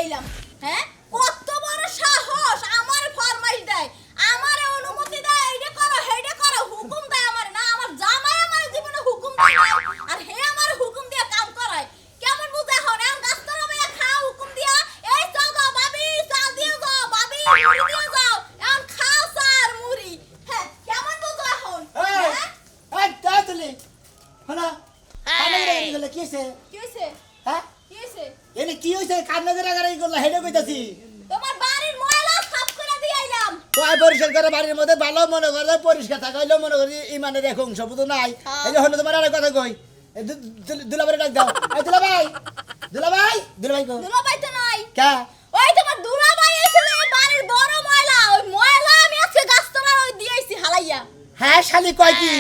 এলাম হ্যাঁ কত বড় সাহস আমার ফরমাইশ দেয় আমারে অনুমতি দেয় এইটা করো হেইটা করো হুকুম দেয় আমার না আমার জামাই আমার জীবনে হুকুম দেয় না আর হে আমার হুকুম দিয়ে কাম করায় কেমন বুঝে হন এমন গাছতলা ভাইয়া খাও হুকুম দিয়া এই চাল দাও ভাবি চাল দিয়ে যাও ভাবি মুড়ি দিয়ে যাও এমন খাও স্যার মুড়ি হ্যাঁ কেমন বুঝে হন এই তাতলি হনা কানে গেলে কি হইছে কি হইছে হ্যাঁ কি হইছে এনে কি হইছে কানে গেলে করলা হেডে কইতাছি তোমার বাড়ির ময়লা সাফ করে দিয়ে আইলাম ওই পরিষ্কার করে বাড়ির মধ্যে ভালো মনে করে পরিষ্কার থাকাইলো মনে করি ইমানের এক অংশ বুঝো নাই এই যে হলো তোমার আর কথা কই দুলাভাই ডাক দাও এই দুলাভাই কো দুলাভাই তো নাই কে ওই তোমার দুলাভাই এসেছে বাড়ির বড় ময়লা ওই ময়লা আমি আজকে গাছতলার ওই দিয়েছি হালাইয়া হ্যাঁ শালি কয় কি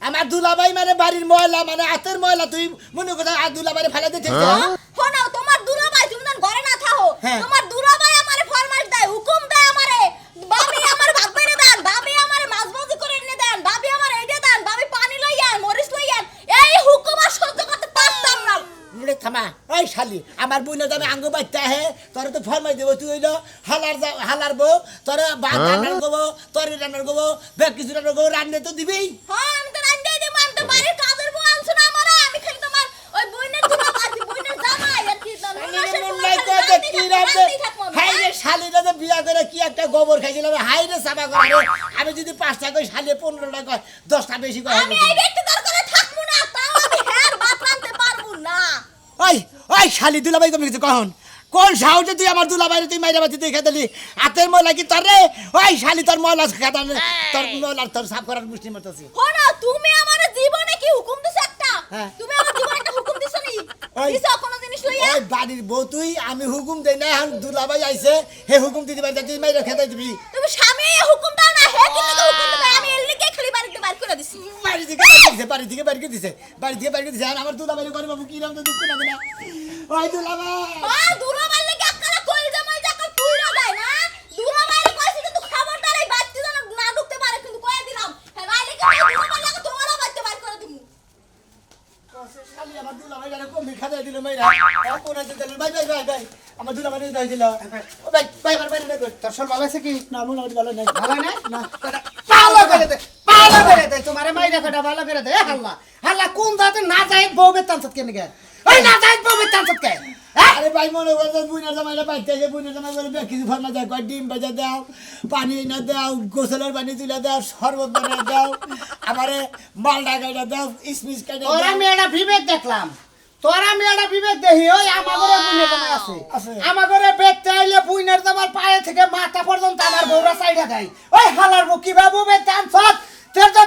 আমার দুলাভাই মানে বাড়ির ময়লা মানে হাতের ময়লা তুই মনে কথা আর দুলাভাই ফেলে দিতে শোনো তোমার দুলাভাই তুমি না ঘরে না থাকো হ্যাঁ। তোমার দুলাভাই আমারে ফরমাইশ দেয় হুকুম দেয় আমারে ভাবি আমার ভাত বাইরে দেন ভাবি আমারে মাছ ভাজি করে এনে দেন ভাবি আমার এইটা দেন ভাবি পানি লইয়ান মরিচ লইয়ান এই হুকুম আর সহ্য করতে পারতাম না মুড়ে থামা ওই শালি আমার বোনের দামে আঙ্গ বাইতে হে তোর তো ফরমাই দেবো তুই হইলো হালার বউ তোর ভাত রান্নার গবো তোর রান্নার গবো বেগ কিছু রান্নার গবো রান্না তো দিবেই হ্যাঁ আমি তো রান্নাই দেব আমি তো বাড়ির কাজের বউ আনছ না আমারে আমি খালি তোমার ওই বোনের দুলাভাই বোনের জামাই আর কি বিয়া করে কি একটা গোবর খাইছিলাম হাই রে সাবা করে আমি যদি 5টা কই শালি 15টা কই 10টা বেশি কই আমি এই ব্যক্তি দরকারে থাকবো না তাও আমি হের ভাত রাঁধতে পারবো না ওই শালি দুলাভাই কমে গেছে কখন কোন সাহসে তুই আমার দুলাভাইরে তুই মাইরা বাতি দেখে দিলি হাতের ময়লা কি তোর রে ওই শালি তোর ময়লা খাতা তোর ময়লা তোর সাফ করার মুষ্টি মতছি হনো তুমি আমার জীবনে কি হুকুম দিছো একটা হ্যাঁ। তুমি আমার জীবনে একটা হুকুম দিছো নি ওই- দিছো কোনো জিনিস লইয়া ওই বাড়ির বউ তুই আমি হুকুম দেই না এখন দুলাভাই আইছে হে হুকুম দিতে পারতে তুই মাইরা খেতে দিবি তুমি স্বামী হুকুম দাও না হে কিন্তু তো হুকুম দিবে আমি এর লিগে খালি বাড়িতে বাইর করে দিছি বাড়ি থেকে বাড়ি করে দিছে আর আমার দুলাভাই করে বাবু কি নাম তো দুঃখ লাগে না ওই দুলাভাই দূরা মারলে কি আকালা কই জামাই যাকা তুইরা যায় না দূরা মারলে কইছি কিন্তু খবরদার এই বাচ্চা যেন না ঢুকতে পারে কিন্তু কইয়া দিলাম হ্যাঁ নাইলে কি দূরা মারলে তোমারও বাচ্চা বাইর করে দিমু শালি আমার দুলাভাই জানে কম খাতা দিল মাইরা কোন আছে দিল ভাই আমার দুলাভাই দাই দিল ও ভাই আমার বাইরে না তোর সব ভালো আছে কি না মনে হয় ভালো নাই ভালো না না পালো করে দে তোমারে মাইরা কাটা ভালো করে দে হাল্লা কোন দাতে না যায় বউ বেতান সত কেন গে ওই না যায় বউ বেতান সত কে আরে ভাই মনে করে বুইনা জামাইলা পাইতে যে বুইনা জামাই বলে কিছু ফরমা যায় কয় ডিম বাজা দাও পানি না দাও গোসলের পানি তুলে দাও শরবত বানিয়ে দাও আমারে মালডা গাইডা দাও ইসমিস কাইডা তোরা দাও মেয়েটা বিবেক দেখলাম তোরা মেয়েটা বিবেক দেখি ওই আমার ঘরে বুইনের জামাই আছে আছে। আমার ঘরে বেতে আইলে বুইনের জামার পায়ে থেকে মাথা পর্যন্ত আমার বউরা সাইডা দেয় ওই হালার বউ কিভাবে বেতান সত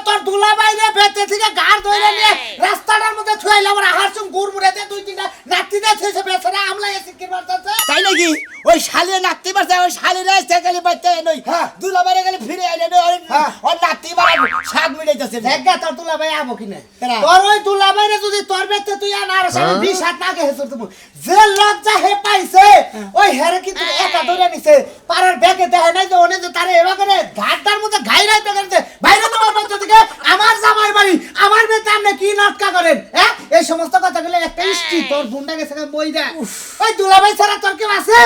তোর দুলা বাইরে বেতে থেকে গাড় ধরে নিয়ে রাস্তাটার মধ্যে ছুয়াইলে আমার হারসুম গুড় মুড়ে দে 2-3টা নাতিতে ছেছে বেছরা আমলা এসে কি মারতাছে তাই নাকি ওই শালি নাতি পারছে ওই শালি রাস্তা গেলে বাইতে নই হ্যাঁ। দুলাবারে গেলে ফিরে আইলে নই হ্যাঁ। ওর নাতি মারা শাক মিলাইতাছে দেখা তোর দুলা ভাই আবো কিনে কেনা? তোর ওই দুলা বাইরে যদি তোর বেতে তুই আনার সামনে 20 হাত না গেছে তুমি যে লজ্জা হে পাইছে ওই হেরে কিন্তু একা ধরে নিছে পাড়ার ব্যাগে দেখে নাই যে ওনে যে তারে এবা করে ঘাটটার মধ্যে ঘাইরাই পেগেছে বাইরে তোমার বাচ্চা থেকে আমার জামাই বাড়ি আমার বেতে আপনি কি নাটকা করেন হ্যাঁ এই সমস্ত কথাগুলো একটা ইষ্টি তোর বুন্ডা গেছে বইরা ওই দুলা ভাই ছাড়া তোর কেউ আছে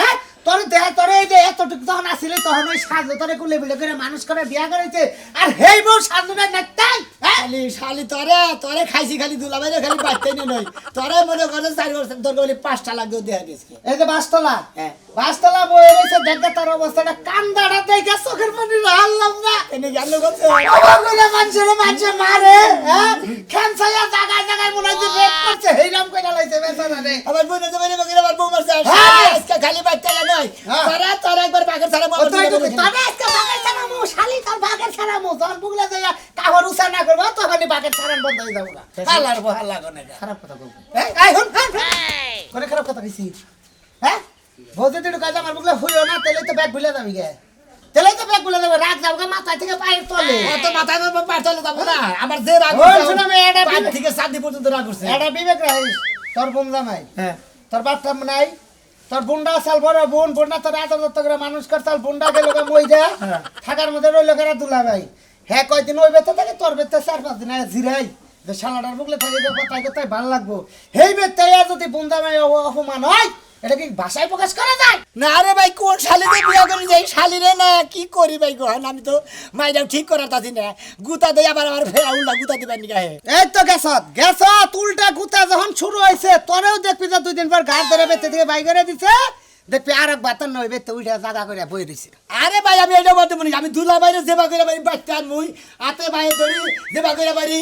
হ্যাঁ তোর দেহ তোর এই যে এতটুকু যখন আসিলে তখন ওই সাজু তোরে কুলে বিলে করে মানুষ করে বিয়া করেছে আর হেই বউ সাজু না তাই হ্যাঁ শালি তোরে খাইছি খালি দুলাবারে খালি বাইতে নই তোরে মনে করে 4 বছর তোর বলি 5টা লাগবে দেয়া গেছে এই যে বাসতলা হ্যাঁ। বাসতলা বয়ে রয়েছে দেখে তার অবস্থাটা কান্দাটা দেখে চোখের পানি হারলাম না এনে গেল কত বলে মানুষে মারে হ্যাঁ খেনসাইয়া জায়গায় মনে হয় যে রেপ করছে হেইরাম কইরা লাইছে বেচারা রে আমার বোনের জমানে বগিরা আমার বউ মারছে হ্যাঁ। আজকে খালি বাইতে নই হ্যাঁ। তোরা একবার বাগের ছাড়া ও তুই তবে আজকে বাগের ছাড়ামু শালি তোর বাগের ছাড়ামু তোর বুগলা যাইয়া কাহর উসা না করব তখনই বাগের ছাড়ান বন্ধ হয়ে যাবো হালার বো হাল্লা কোনে খারাপ কথা বলবো এই আই হুন কোনে খারাপ কথা কইছি হ্যাঁ বলতে তুই কাজ আমার বুগলা হইও না তেলে তো ব্যাগ ভুলে যাবি গে তেলে তো ব্যাগ ভুলে যাবে রাগ যাবো মাথা থেকে পায়ের তলে অত মাথায় পার চলে যাবো না আমার যে রাগ ওই শোনো আমি এটা পাঁচ থেকে 7 দিন পর্যন্ত রাগ করছে এটা বিবেক রাইস তোর বোন জামাই হ্যাঁ তোর বাচ্চা নাই তোর বুন্ডা সাল বড় বোন বোনটা তোর এত করে মানুষ করতাল বুন্ডা গেল মইদা হ্যাঁ। থাকার মধ্যে রইল কেরা দুলা ভাই হ্যাঁ কয়দিন ওই বেতে থাকে তোর বেতে 4-5 দিন জিরাই যে শালাটার বুকলে থাকে যে কথাই কথাই ভালো লাগবো হেই বেতে যদি বুন্দা ভাই অপমান হয় এটা কি ভাষায় প্রকাশ করা যায়? না রে ভাই কোন শালিতে বিয়া করি যাই শালিরে না কি করি ভাই গহন আমি তো মাইরাও ঠিক করার তাছি না গুতা দেই আবার আমার ফেরা উল্টা গুতা দিবার নিগা হে এই তো গেছত উল্টা গুতা যখন শুরু হয়েছে তোরেও দেখবি যে 2 দিন পর ঘাট ধরে বেতে থেকে বাই করে দিছে দেখবি আর এক বাতান নয় বেতে উঠে জায়গা করে বই দিছে। আরে ভাই আমি এটা বলতে পারি আমি দুলা বাইরে সেবা করে বাড়ি বাচ্চা আনমুই হাতে বাইরে ধরি সেবা করে বাড়ি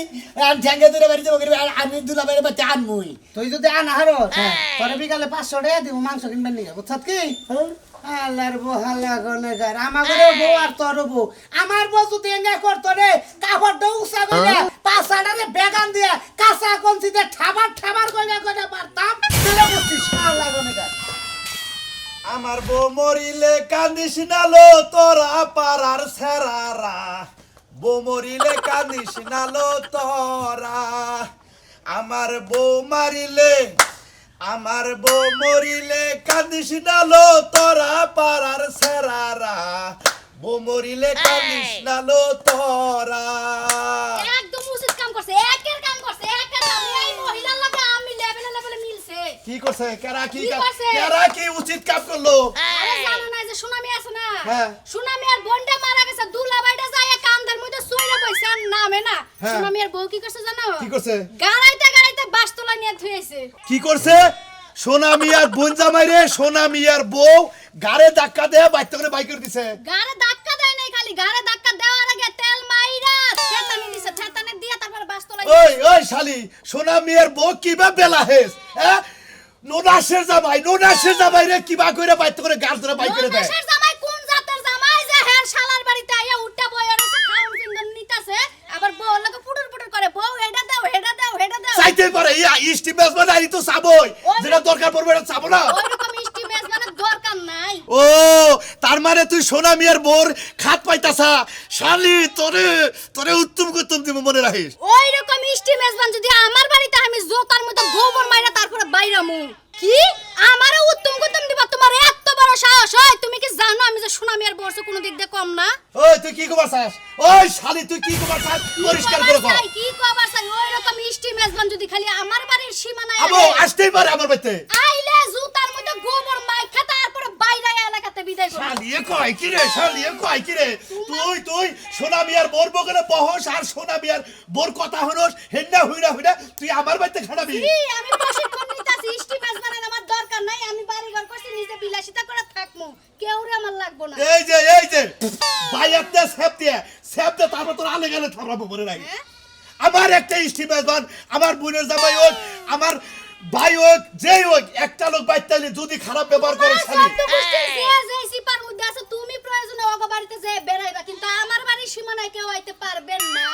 আর ঠ্যাঙ্গে ধরে বাড়ি সেবা করে আর আমি দুলা বাইরে বাচ্চা আনমুই তুই যদি আন হারো তোরে বিকালে 500 টাকা দিব মাংস কিনবেন নিয়ে বুঝছত কি? আল্লাহর বহালা গনেগার আমাগরে বউ আর তোর বউ আমার বউ যদি এঙ্গা করতো রে কাপড়টা উসা করে পাছাড়ারে বেগান দিয়া কাঁচা কঞ্চিতে ঠাবার কইনা কইনা পারতাম তাহলে বুঝছিস আল্লাহ গনেগার। আমার বউ মরিলে কান্দিস নালো তোরা পাড়ার সেরারা বউ মরিলে কান্দিস নালো তোরা আমার বউ মারিলে আমার বউ মরিলে কান্দিস নালো তোরা পাড়ার সেরারা বউ মরিলে কান্দিস নালো তোরা। একদম উচিত কাম করছে একের কাম করছে একের কাম এই মহিলার লগে আমি লেভেলে মিলছে। কি করছে কেরা কি করছে? কেরা কি উচিত কাম করলো? আরে জানো না যে সুনামি আছে না হ্যাঁ। সুনামি আর বোনটা মারা গেছে দুলাভাইটা যায় কান্দার মধ্যে সইরা বইছে আর নামে না হ্যাঁ। সুনামি আর বউ কি করছে জানো? কি করছে? গাড়াইতে বাসতলা নিয়ে থুইছে। কি করছে? সোনা মিয়ার বোন জামাই রে সোনা মিয়ার বউ গাড়ে ধাক্কা দেয়া বাইতে করে বাইক করে দিছে। গাড়ে ধাক্কা দেয় নাই খালি গাড়ে ধাক্কা দেওয়ার আগে তেল মাইরা ঠেতানি দিছে ঠেতানি দিয়া তারপর বাসতলা ওই ওই শালি সোনা মিয়ার বউ কিবা বেলা হেস হ্যাঁ নোনাশের জামাই রে কিবা কইরা বাইতে করে গাড় ধরে বাইক করে দেয়। দেশের জামাই কোন জাতের জামাই যে হের শালার বাড়িতে আইয়া উঠটা বইয়া রইছে খাউন পিন্দন নিতাছে আবার বউ লাগে পুটুর করে বউ এটা দাও হেডা দাও চাইতে পারে ইয়া স্টিমেস বানাই তো চাবই যেটা দরকার পড়বে এটা চাবো না। ওইরকম মিষ্টি বেশ মানে দরকার নাই। ও তার মানে তুই সোনা মিয়ার বোর খাত পাইতাছা শালি তোরে উত্তম দিব মনে রাখিস। ওইরকম মিষ্টি মেজবান যদি আমার বাড়িতে আমি জোতার মতো গোবর মাইরা তারপরে বাইরামু কি আমারে উত্তম দিবা তোমার এত বড় সাহস হয় তুমি কি জানো আমি যে সুনামি আর বর্ষ কোনো দিক দিয়ে কম না? ওই তুই কি কবার চাস? ওই শালি তুই কি কবার চাস? পরিষ্কার করে কর। কি কবার চাই ওইরকম মিষ্টি মেজবান যদি খালি আমার বাড়ির সীমানায় আবো আসতেই পারে আমার বাড়িতে। আইলে জুতার মধ্যে গোবর মাইখা তারপরে বাইরে এলাকাতে বিদায় করো। শালিয়ে কয় কি রে তুই সোনা মিয়ার বোর বগলে বহস আর সোনা মিয়ার বোর কথা হনস হেন্না হইরা তুই আমার বাড়িতে খাড়াবি। আমি প্রশিক্ষণ নিতাছি মিষ্টি মেজবানের আমার দরকার নাই আমি বাড়ি ঘর করছি নিজে বিলাসিতা করে থাকমু কেউরে আমার লাগবো না। এই যে বাইয়াতে সেপতে তারপর তোর আলে গেলে থামাবো মনে নাই। আমার একটা স্টিমেজবান আমার বোনের জামাই হোক আমার ভাই হোক যেই হোক একটা লোক বাইতাইলে যদি খারাপ ব্যবহার করে শালি যে সিপার মধ্যে আছে তুমি প্রয়োজনে ওগো বাড়িতে যে বেরাইবা কিন্তু আমার বাড়ির সীমানায় কেউ আইতে পারবেন না।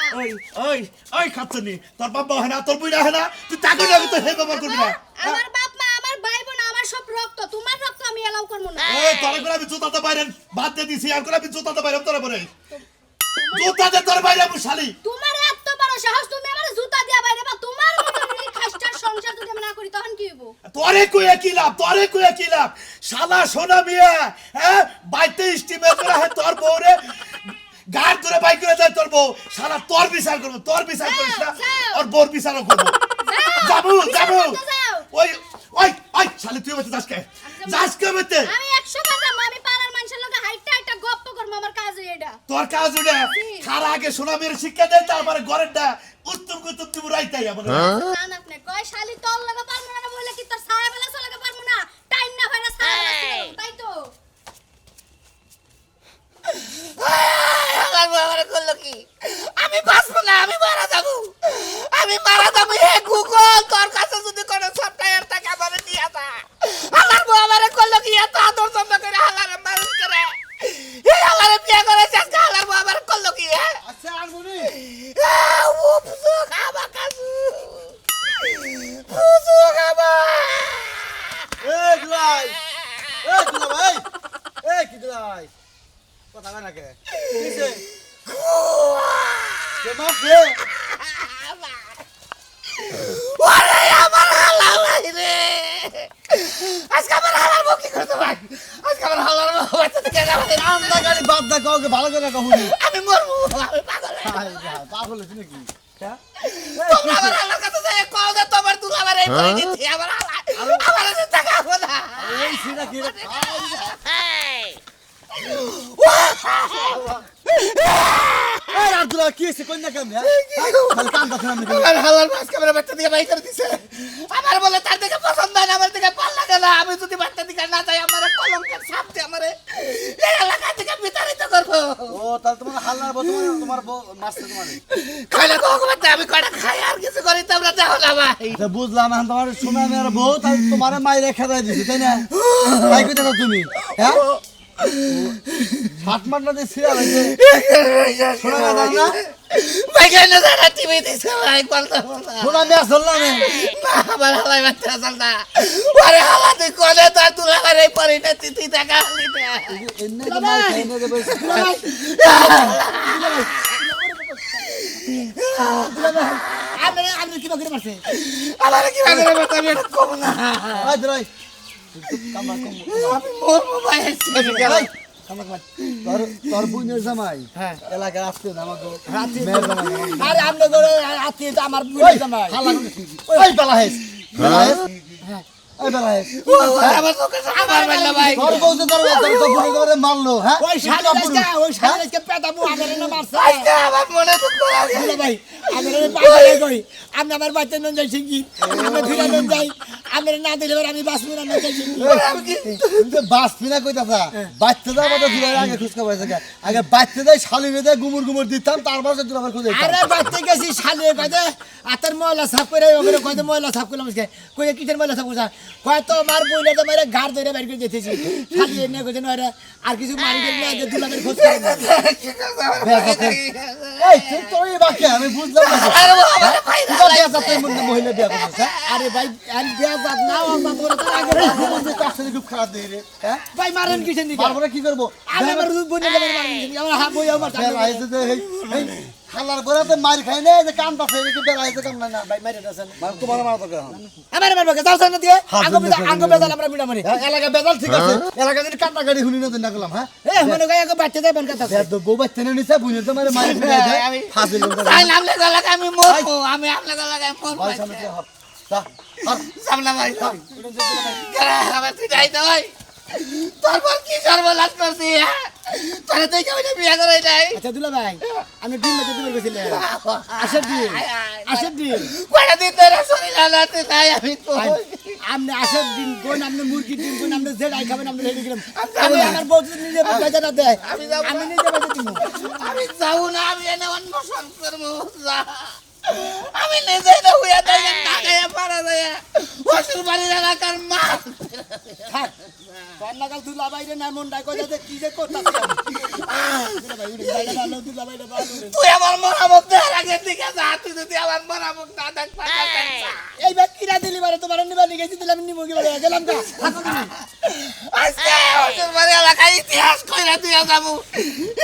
ওই খাচ্ছনি তোর বাবা হয় না তোর বুইনা হয় না তুই তাকে না তো হে ব্যবহার করবি না। আমার বাপ মা আমার ভাই বোন আমার সব রক্ত তোমার রক্ত আমি এলাও করব না। এই তোর করে আমি জুতাতে বাইরে বাদ দিয়ে দিছি আর করে আমি জুতাতে বাইরে তোর পরে জুতাতে তোর বাইরে শালি তোমার এত বড় সাহস তুমি আমার জুতা দিয়া বাইরে বা তোমার মতো নিখাস্টার সংসার যদি আমি না করি তখন কি হইব? তোরে কইয়া কি লাভ শালা সোনা মিয়া হ্যাঁ বাইতে স্টিমের করে হে তোর বউরে গাড় ধরে বাইক করে যায় তোর বউ শালা তোর বিচার করিস না আর বোর বিচারও করব। যাবো ওই শালি তুই মতে যাস কে মতে আমি 100 বার যাবো আমি পাড়ার মানুষের লগে হাইটা গপ্প করব আমার কাজ এটা তোর কাজ ওটা খারা আগে সোনা মেয়ের শিক্ষা দেয় তারপরে ঘরেরটা উত্তম দিব রাইতাই আমার না আপনি কয় শালি তোর লগে পারমু না বলে কি তোর ছায়া বেলা চলে পারমু না টাইম না হয় না ছায়া বেলা তাই তো আমার করলো কি আমি বাঁচবো না আমি মারা যাবো হে গুগল তোর কাছে যদি কোনো সফটওয়্যার থাকে আমারে দিয়া দা আমার বউ আমারে করলো কি এত আদর যত্ন করে হালারে মানুষ করে এই হালারে বিয়ে করে আজকে হালার বউ আমারে করলো কি আচ্ছা আনবুনি ও পুজো খাবা কাজু পুজো খাবা এই দুলাই এই কি দুলাই কথা কয় না কে কিছে কে মাফ দে ওরে আমার হালাল রে আজকে আমার হালার বউ কি করতে ভাই আজকে আমার হালার বউ বাচ্চা থেকে যাবে আমরা গাড়ি বাদ দা কাউকে ভালো করে কহুনি আমি মরবো আমি পাগল পাগল হইছিস নাকি তোমরা আমার হালার কাছে যাই কও যে তোমার দুলাভাই এই পরিস্থিতি আমার হালা আমার কাছে টাকা হবে না খাইছি নাকি রে? এই আব্দুল্লাহ কি হইছে কইনা কেমনে খালি কাম দেখেন আমি আমার হালার মাছ ক্যামেরা বাচ্চা দিয়ে বাই করে দিছে আমার বলে তার দিকে পছন্দ হয় না আমার দিকে ভালো লাগে না আমি যদি বাচ্চা দিকে না যাই আমার কলঙ্কের ছাপ দিয়ে আমারে এই এলাকা থেকে বিতাড়িত করবো ও তাহলে তোমার হাল্লার বউ তোমার বউ মারছে তোমারে খাইলে কখন বাচ্চা আমি কয়টা খাই আর কিছু করি তোমরা দেখো না ভাই আচ্ছা বুঝলাম এখন তোমার সোনা মেয়ের বউ তাহলে তোমার মায়ের খেদাই দিছে তাই না তাই কইতে তুমি হ্যাঁ হাত মারনা দিয়ে সিরিয়াল হয়েছে শোনা না দাও না ভাই কেন যারা টিভি দিছে ভাই বলতে শোনা মেয়ে চললাম না আমার হালাই বাচ্চা চলতা আরে হালা তুই কোনে তো তুই আমার এই পরিণতি তুই টাকা নিতে এনে তো মাই খাইনে দেবে আপনি কি বাকি মারছে আমার কি ভাগে বাচ্চা আমি এটা কম না আই ধরাই কামা কম আমি মরবো ভাই ভাই তোর বুনের জামাই হ্যাঁ এলাকায় আসতে আমাকে মেয়ের জামাই আরে আপনি করে আত্মীয় তো আমার বুড়ি জামাই ওই বেলা হেস বেলা হেস ওই বেলা হেস আমার চোখে আমার বেলা ভাই তোর বউ তো তোর বুনে ধরে মারলো হ্যাঁ ওই শালিকে পেটাবো আমারে না মারছে আজকে আমার মনে তো লাগে বুড়া ভাই আমারে পাগলে কই আপনি আমার বাচ্চা নন যাইছেন কি আমি ফিরে নন যাই আমারে না দিলে এবার আমি বাঁচবো না যাইছেন কি কিন্তু বাস পিনা কইতাছা বাচ্চা দাও বাচ্চা দিলে আগে খুশকা পাইছে আগে বাচ্চা দেয় শালি বেদে গুমুর গুমুর দিতাম তারপর সে দুলাবার খুঁজে আরে বাচ্চা গেছি শালিয়ে কইতে আতার ময়লা সাফ করে ওরে কইতে ময়লা সাফ করলাম আজকে কই কিসের ময়লা সাফ করছা কয় তো আমার বইলে তো মেরে ঘাড় ধরে বাইর করে যেতেছি শালিয়ে নিয়ে কইতে নরে আর কিছু মারি দিল না যে দুলাবের খোঁজ করে না এই তুই তো এই বাকি আমি বুঝলাম না আরে বাবা ভাই তুই বিয়া যাতে মহিলা বিয়া করছিস হ্যাঁ আরে ভাই আর বিয়া জাত না ও জাত ওরে তো আগে তুই কাছে খুব খারাপ দেই রে হ্যাঁ ভাই মারেন কিসের দিকে তারপরে কি করব আমি আমার বইলে মারেন আমার হা বই আমার বেলা হয়েছে যে এই হালার গোড়াতে মার খাই না যে কাম পাছে কি বেলা হয়েছে কাম না ভাই মাইরে দেন মানে তোমার মারা তো কেন আমার মারবে যাও সামনে দিয়ে আঙ্গ বেজাল আমরা মিটা মারি এলাকা বেজাল ঠিক আছে এলাকা যদি কান্না গাড়ি শুনি না না করলাম হ্যাঁ এ মনে কই আগে বাচ্চা দেবেন কথা তো বউ বাচ্চা নিছে বুঝে তো মারে মারি ফেলে দেয় ফাঁসি লোক তাই নামলে গলা আমি মরবো আমি আমলে গলা মরবো ভাই সামনে দিয়ে হপ যা আর সামনে ভাই গলা আমার তুই যাই দই তারপর কি সর্বনাশ করছি তোরে তুই কেমন বিয়ে করে নাই আচ্ছা দুলা ভাই আমি ডিম মেতে দিবার গেছিলাম আসের ডিম কয়টা দিন ধরে শরীর আলাতে তাই আমি তো আপনি আসের ডিম কোন আপনি মুরগির ডিম কোন আপনি যেটাই খাবেন আপনি রেডি গেলাম আমি আমার বউ যদি নিজে বাজা না দেয় আমি নিজে বাজা দিব আমি যাবো না আমি এনে অন্বেষণ করবো আমি নিজে না হইয়া তাই না গায়ে পারা যায় ওষুধ বাড়ির এলাকার মা থাক কন্যাকাল দুলা বাইরে না মন ডাক যে কি যে করতাছ দুলা ভাই উড়ে বাইরে ভালো দুলা বাইরে ভালো তুই আমার মরামত দেওয়ার আগে দিকে যা তুই যদি আমার মরামত না দেখ এই ব্যাগ কিরা দিলি বারে তোমার নিবা নিয়ে গেছি দিলাম নিমো কি বারে গেলাম কা থাকো তুমি আজকে ওষুধ বাড়ির এলাকায় ইতিহাস কইরা দিয়া যাবো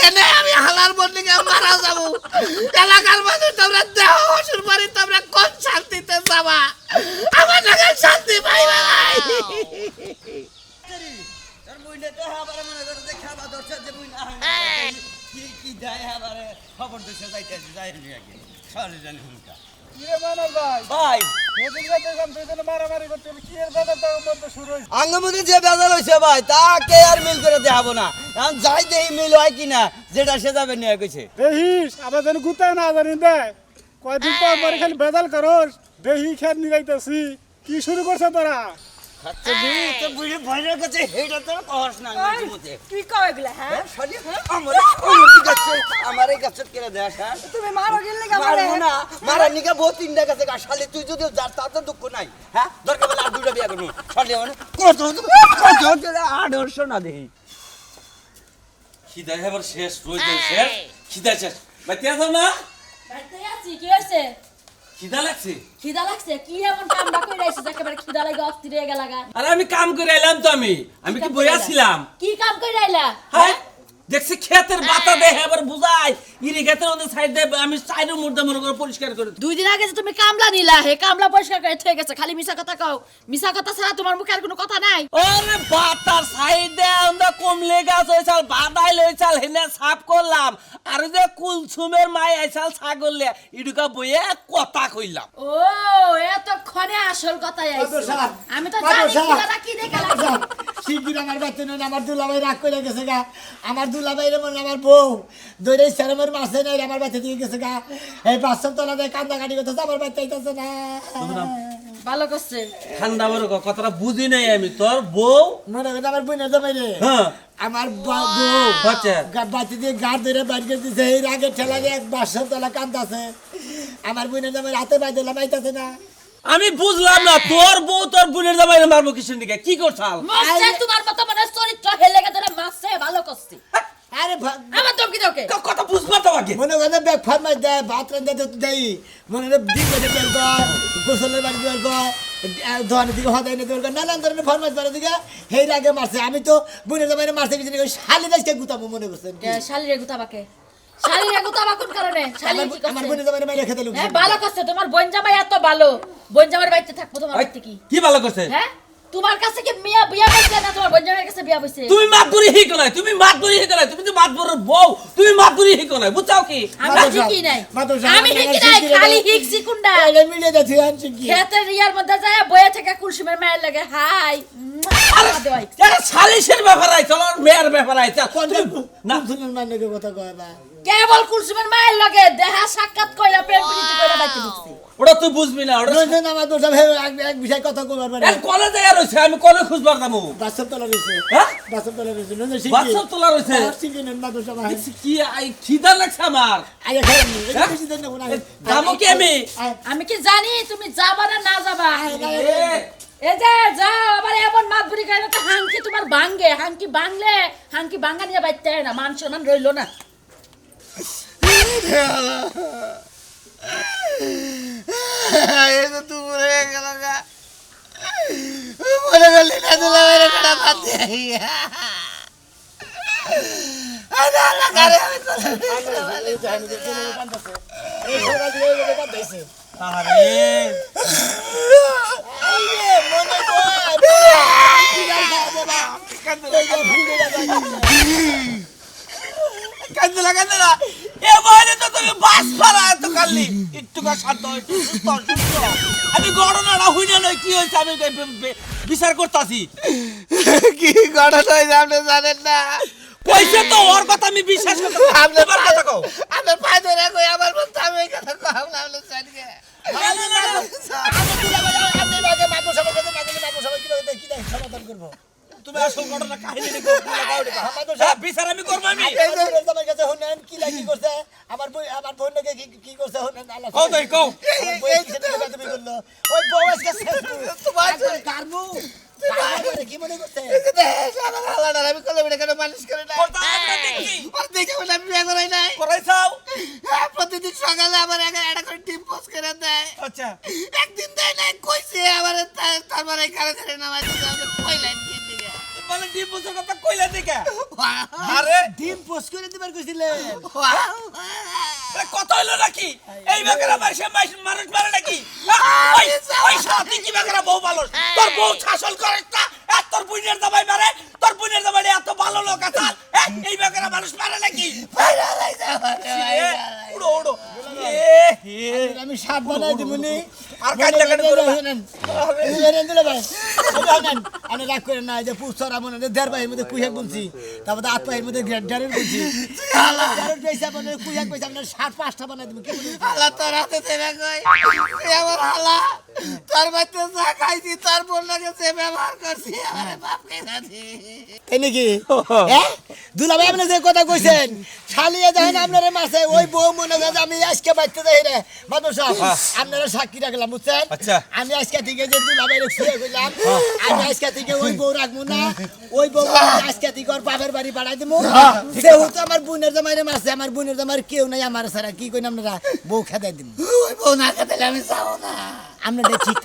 এনে আমি হালার বন্দিকে মারা যাবো এলাকার মানুষ তোমরা দেহ ওষুধ বাড়ি তোমরা কোন শান্তিতে যাবা আমার নাগাল শান্তি পাইবা নাই আঙ্গমুদি যে বেজাল হয়েছে ভাই তাকে আর মিল করে দেখাবো না এখন যাই দেখি মিল হয় কিনা যেটা সে যাবে নিয়ে গেছে দেহিস আবার যেন গুতায় না জানি দেয় কয়দিন পর পরে খালি বেজাল করস দেহি খেত নিগাইতেছি কি শুরু করছে তোরা আচ্ছা বুড়ি তো বুড়ি ভয়ের কাছে হেটা তোর কহস না আঙ্গমুদি তুই কও এগুলা হ্যাঁ আমার এই গাছের কেড়ে দেয় হ্যাঁ তুমি মারো গেলে মারবো না মারার নিকা বহু তিনটা গাছে শালি তুই যদি যার তার তো দুঃখ নাই হ্যাঁ দরকার বলে আর দুটা বিয়া করবো শালি মানে কত আদর্শ না দেখি খিদা এবার শেষ রোজ শেষ খিদা শেষ বাইতে আসাম না বাইতে আছি কি হইছে খিদা লাগছে খিদা লাগছে কি এমন কামটা কইরা আইছিস একেবারে খিদা লাগা অস্থির হয়ে গেলাগা আরে আমি কাম করে এলাম তো আমি কি বইয়া ছিলাম কি কাম কইরা আইলা হ্যাঁ দেখছি ক্ষেতের বাতা দেহে এবার বুঝাই ইরিগেটের মধ্যে সাইড দিয়ে আমি সাইডের মুর্দা মনে করে পরিষ্কার করে দুই দিন আগে যে তুমি কামলা নিলা হে কামলা পরিষ্কার করে ঠিক আছে খালি মিছা কথা কও মিছা কথা ছাড়া তোমার মুখে আর কোনো কথা নাই ওরে বাতার সাইডে আমরা কমলে গাছ হইছাল বাদাই লইছাল হেনে সাফ করলাম আর যে কুলছুমের মাই আইছাল ছাগললে ইডুকা বইয়ে কথা কইলাম ও এতক্ষণে আসল কথাই আইছে আমি তো জানি খিদাটা কি দেখে লাগছে শিগগির আমার বাচ্চা নয় আমার দুলাভাই রাগ করে গেছে গা আমার দুলাভাই রে মনে আমার বউ দৈরে সেরমের মাসে নাই আমার বাচ্চা দিয়ে গেছে গা এই বাচ্চা তোলা দেয় কান্দা কাটি করতেছে আমার বাচ্চা আইতেছে না ভালো করছে ঠান্ডা বড় কথাটা বুঝি নাই আমি তোর বউ মনে করে আমার বোনের জামাই রে হ্যাঁ আমার বউ আচ্ছা। বাচ্চা দিয়ে গাড় ধরে বাইর করে দিছে এই রাগের ঠেলা দিয়ে এক বাচ্চা তোলা কান্দাছে আমার বোনের জামাই রাতে বাইদিলাম আইতেছে না আমি বুঝলাম না তোর বউ তোর বোনের জামাই মারবো কিসের দিকে কি করছাল মাসে তোমার মতো মানে চরিত্র হেলে গেছে না মাসে ভালো করছে আরে আমার ধমকি দাও কে কথা বুঝবা তো আগে মনে করে ব্যাগ ফার্মাই দেয় ভাত রান্ধে তো দেই মনে করে ডিম বেঁধে বের কর গোসলের বাড়ি বের কর ধোয়ানের দিকে হদাই নিতে বের কর নানান ধরনের ফরমাইশ বাড়ির দিকে সেই আগে মারছে আমি তো বোনের জামাইরে মারছে কিছু না শালি দেশকে গুতাবো মনে করছেন শালিরে গুতাবাকে শালিরে গুতাবা কোন কারণে শালি কি আমার করছে বোনের জামাইরে মাইরে খেতে লোক হ্যাঁ ভালো করছে তোমার বোন জামাই এত ভালো বোন জামাইয়ের বাড়িতে থাকবো তোমার বাড়িতে কি কি ভালো করছে হ্যাঁ তোমার কাছে কি মিয়া বিয়া বইছে না তোমার বোন জামাইয়ের কাছে বিয়া বইছে তুমি মাতবুরি হিকো নাই তুমি মাতবুরি হিকো নাই তুমি তো মাতবুরের বউ তুমি মাতবুরি হিকো নাই বুঝাও কি আমি শিখি নাই আমি শিখি নাই খালি শিখছি কুন্ডা আরে মিলে যাচ্ছে আনছি কি খেতের রিয়ার মধ্যে যায় বইয়া থেকে কুলসুমের মায়ের লাগে হাই দেওয়াই এটা সালিশের ব্যাপার আই চলো মেয়ের ব্যাপার আই চল কোন না শুনুন মানে কথা কয় না কেবল কুলসুমের মায়ের লাগে দেহা সাক্ষাৎ কইরা প্রেম প্রীতি কইরা বাইতে ঢুকছি ওটা তুই বুঝবি না ওটা নইছেন আমার তো সব এক বিষয় কথা কইবার পারে কলেজে আর হইছে আমি কলেজ খুঁজবার যাবো বাসব তলা রইছে হ্যাঁ বাসব তলা রইছে নইছে শিখি বাচ্চা তোলা রইছে শিখি নেন না তো সব দেখছি কি আই খিদা লাগছে আমার আগে খাইনি হ্যাঁ? বেশি দেন না কোন যাবো কি আমি আমি কি জানি তুমি যাবা না যাবা এ, এই যে যাও আবার এমন মাতবুরি করে তো হাঙ্কি তোমার ভাঙ্গে হাঙ্কি ভাঙলে হাঙ্কি ভাঙ্গা নিয়ে বাইতে না মান সম্মান রইলো না এই তো তুই হয়ে গেল গা মনে করলি না তুলা মেরে কাটা বাদ দিয়ে আরে আল্লাহ কারে আমি এই সবাই দিয়ে এই কথা দিছে আরে মনে কর কান্দলা এ বলে তো তুমি বাস পারা এত কালি একটু কা শান্ত একটু সুস্থ আমি ঘটনাটা হইনা নয় কি হইছে আমি বিচার করতাছি কি ঘটনা হয়েছে আপনি জানেন না পয়সা তো ওর কথা আমি বিশ্বাস করতে আপনার তোমার কথা কও আপনার পায়ে ধরে কই আমার বলতে আমি এই কথা কম না আপনি জানকে সমাধান করবো তুমি আসল ঘটনা কাহিনী লিখো বিচার আমি করব আমি আমার কাছে হনেন কি লাগি করছে আমার বই আমার বোনকে কি করছে হনেন আল্লাহ কও তুই কও বই কিসে টাকা তুমি করলো ওই বউ আজকে তোমার কারমু কি মনে করছে আমার হালাডার আমি কলে বেড়ে কেন মালিশ করে না কথা দেখি আর দেখে বলে আমি বিয়ে করাই নাই করাইছাও প্রতিদিন সকালে আমার একটা করে টিম পোস্ট করে দেয় আচ্ছা একদিন দেয় নাই কইছে আমার তারপরে কারে ধরে নামাই দিতে আমাকে কইলেন কি দিকে মানে ডিম বছর কথা কইলা দিকে আরে ডিম পোস্ট করে দিবার কইছিলেন কত হইলো নাকি এই বাগেরা মাসে মানুষ মারে নাকি ওই সাথে কি বাগেরা বউ ভালো তোর বউ শাসন করে না আর তোর বুইনের জামাই মারে তোর বুইনের জামাই এত ভালো লোক আছে এই বাগেরা মানুষ মারে নাকি উড়ো উড়ো আমি সাত বানাই দিমুনি আর কাটলে কাটলে শুনেন শুনেন দিলে ভাই শুনেন আমি রাগ করে না যে পুস্তরা মনে দেড় ভাইয়ের মধ্যে কুইহাক বলছি তারপর আট ভাইয়ের মধ্যে গ্রেডারের বলছি পয়সা মানে কুইহাক পয়সা আপনার 7-5টা বানাই দিব কি বলি হালা তোর হাতে দেবে কই তুই আমার হালা তোর বাচ্চা যা খাইছি তার বোনটাকে সে ব্যবহার করছি আমার বাপ কে জানি এই নাকি হ্যাঁ দুলাভাই আপনি যে কথা কইছেন শালিয়ে দেখেন আপনারা মাসে ওই বউ মনে হয় আমি আজকে বাইতে যাই রে মাদুর সাহেব আপনারা সাক্ষী রাখলাম বুঝছেন আচ্ছা। আমি আজকে থেকে যে দুলাভাই শুয়ে কইলাম আমি আজকে থেকে ওই বউ রাখবো না ওই বউ আজকে থেকে ওর বাপের বাড়ি বাড়াই দেবো যেহেতু আমার বোনের জামাইরে মাসে আমার বোনের জামাইয়ের কেউ নাই আমার ছাড়া কি কইন আপনারা বউ খেদাই দিন ওই বউ না খেতে আমি যাবো না আপনারা ঠিক